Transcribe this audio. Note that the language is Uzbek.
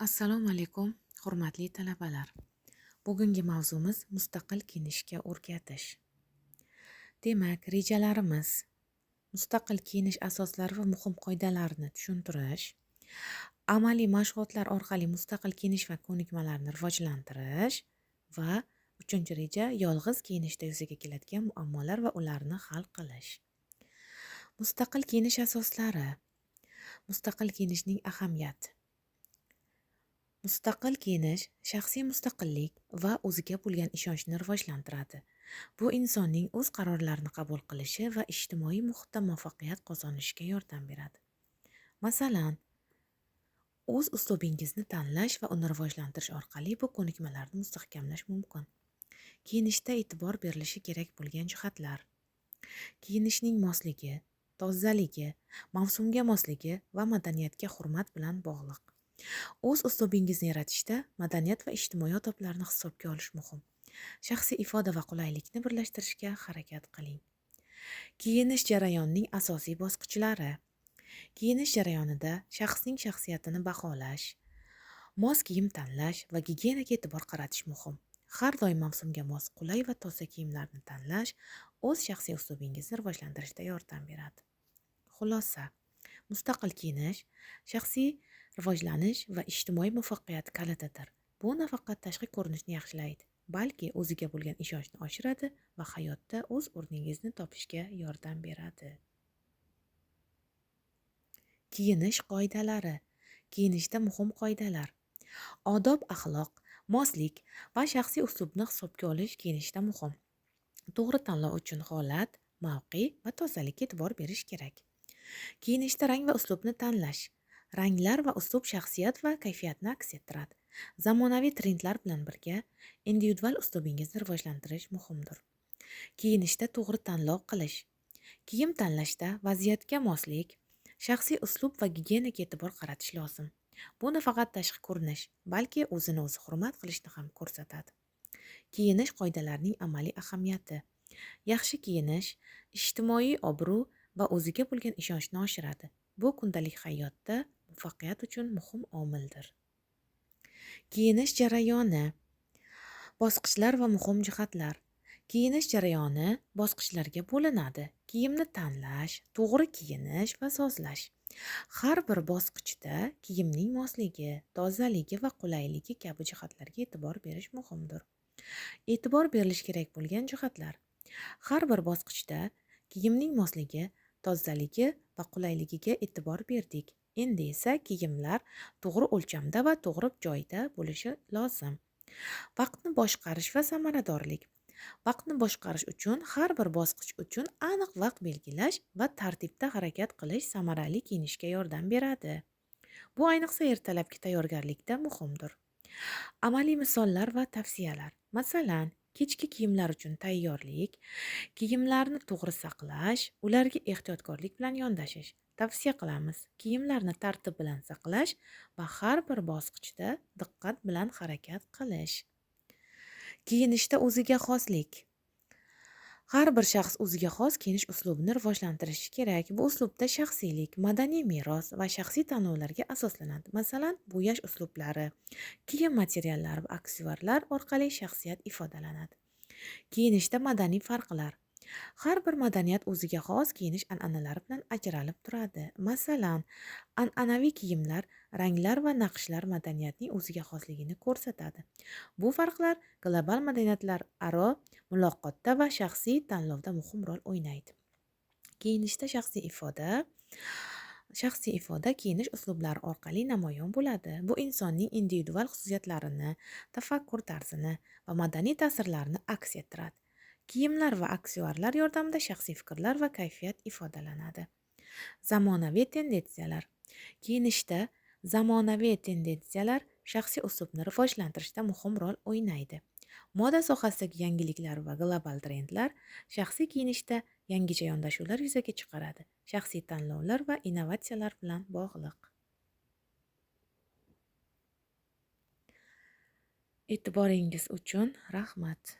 Assalomu alaykum, hurmatli talabalar. Bugungi mavzumiz mustaqil kiyinishga o'rgatish. Demak, rejalarimiz mustaqil kiyinish asoslari va muhim qoidalarni tushuntirish, amaliy mashg'ulotlar orqali mustaqil kiyinish va ko'nikmalarni rivojlantirish va uchinchi reja yolg'iz kiyinishda yuzaga keladigan muammolar va ularni hal qilish. Mustaqil kiyinish asoslari. Mustaqil kiyinishning ahamiyati. Mustaqil kiyinish shaxsiy mustaqillik va o'ziga bo'lgan ishonchni rivojlantiradi. Bu insonning o'z qarorlarini qabul qilishi va ijtimoiy muhitda muvaffaqiyat qozonishiga yordam beradi. Masalan, o'z uslubingizni tanlash va uni rivojlantirish orqali bu ko'nikmalarni mustahkamlash mumkin. Kiyinishda e'tibor berilishi kerak bo'lgan jihatlar. Kiyinishning mosligi, tozaligi, mavsumga mosligi va madaniyatga hurmat bilan bog'liq. O'z uslubingizni yaratishda madaniyat va ijtimoiy odoblarni hisobga olish muhim. Shaxsiy ifoda va qulaylikni birlashtirishga harakat qiling. Kiyinish jarayonining asosiy bosqichlari. Kiyinish jarayonida shaxsning shaxsiyatini baholash, mos kiyim tanlash va gigiyenaga e'tibor qaratish muhim. Har doim mavsumga mos, qulay va toza kiyimlarni tanlash o'z shaxsiy uslubingizni rivojlantirishda yordam beradi. Xulosa: mustaqil kiyinish shaxsiy rivojlanish va ijtimoiy muvaffaqiyat kalitidir. Bu nafaqat tashqi ko'rinishni yaxshilaydi, balki o'ziga bo'lgan ishonchni oshiradi va hayotda o'z o'rningizni topishga yordam beradi. Kiyinish qoidalari. Kiyinishda muhim qoidalar. Odob, axloq, moslik va shaxsiy uslubni hisobga olish kiyinishda muhim. To'g'ri tanlov uchun holat, mavqe va tozalikka e'tibor berish kerak. Kiyinishda rang va uslubni tanlash. Ranglar va uslub shaxsiyat va kayfiyatni aks ettiradi. Zamonaviy trendlar bilan birga individual uslubingizni rivojlantirish muhimdir. Kiyinishda to'g'ri tanlov qilish. Kiyim tanlashda vaziyatga moslik, shaxsiy uslub va gigiyenaga e'tibor qaratish lozim. Bu nafaqat tashqi ko'rinish, balki o'zini o'zi hurmat qilishni ham ko'rsatadi. Kiyinish qoidalarining amaliy ahamiyati. Yaxshi kiyinish ijtimoiy obro' va o'ziga bo'lgan ishonchni oshiradi. Bu kundalik hayotda muvaffaqiyat uchun muhim omildir. Kiyinish jarayoni. Bosqichlar va muhim jihatlar. Kiyinish jarayoni bosqichlarga bo'linadi. Kiyimni tanlash, to'g'ri kiyinish va sozlash. Har bir bosqichda kiyimning mosligi, tozaligi va qulayligi kabi jihatlarga e'tibor berish muhimdir. E'tibor berilish kerak bo'lgan jihatlar. Har bir bosqichda kiyimning mosligi, tozaligi va qulayligiga e'tibor berdik. Endi esa kiyimlar to'g'ri o'lchamda va to'g'ri joyda bo'lishi lozim. Vaqtni boshqarish va samaradorlik. Vaqtni boshqarish uchun har bir bosqich uchun aniq vaqt belgilash va tartibda harakat qilish samarali kiyinishga yordam beradi. Bu ayniqsa ertalabki tayyorgarlikda muhimdir. Amaliy misollar va tavsiyalar. Masalan, kechki kiyimlar uchun tayyorlik, kiyimlarni to'g'ri saqlash, ularga ehtiyotkorlik bilan yondashish. Tavsiya qilamiz: kiyimlarni tartib bilan saqlash va har bir bosqichda diqqat bilan harakat qilish. Kiyinishda o'ziga xoslik. Har bir shaxs o'ziga xos kiyinish uslubini rivojlantirishi kerak. Bu uslubda shaxsiylik, madaniy meros va shaxsiy tanlovlarga asoslanadi. Masalan, bo'yash uslublari, kiyim materiallari va aksessuarlar orqali shaxsiyat ifodalanadi. Kiyinishda madaniy farqlar. Har bir madaniyat o'ziga xos kiyinish an'analari bilan ajralib turadi. Masalan, an'anaviy kiyimlar, ranglar va naqshlar madaniyatning o'ziga xosligini ko'rsatadi. Bu farqlar global madaniyatlar aro muloqotda va shaxsiy tanlovda muhim rol o'ynaydi. Kiyinishda shaxsiy ifoda kiyinish uslublari orqali namoyon bo'ladi. Bu insonning individual xususiyatlarini, tafakkur tarzini va madaniy ta'sirlarini aks ettiradi. Kiyimlar va aksessuarlar yordamida shaxsiy fikrlar va kayfiyat ifodalanadi. Zamonaviy tendensiyalar. Kiyinishda zamonaviy tendensiyalar shaxsiy uslubni rivojlantirishda muhim rol o'ynaydi. Moda sohasidagi yangiliklar va global trendlar shaxsiy kiyinishda yangicha yondashuvlar yuzaga chiqaradi. Shaxsiy tanlovlar va innovatsiyalar bilan bog'liq. E'tiboringiz uchun rahmat.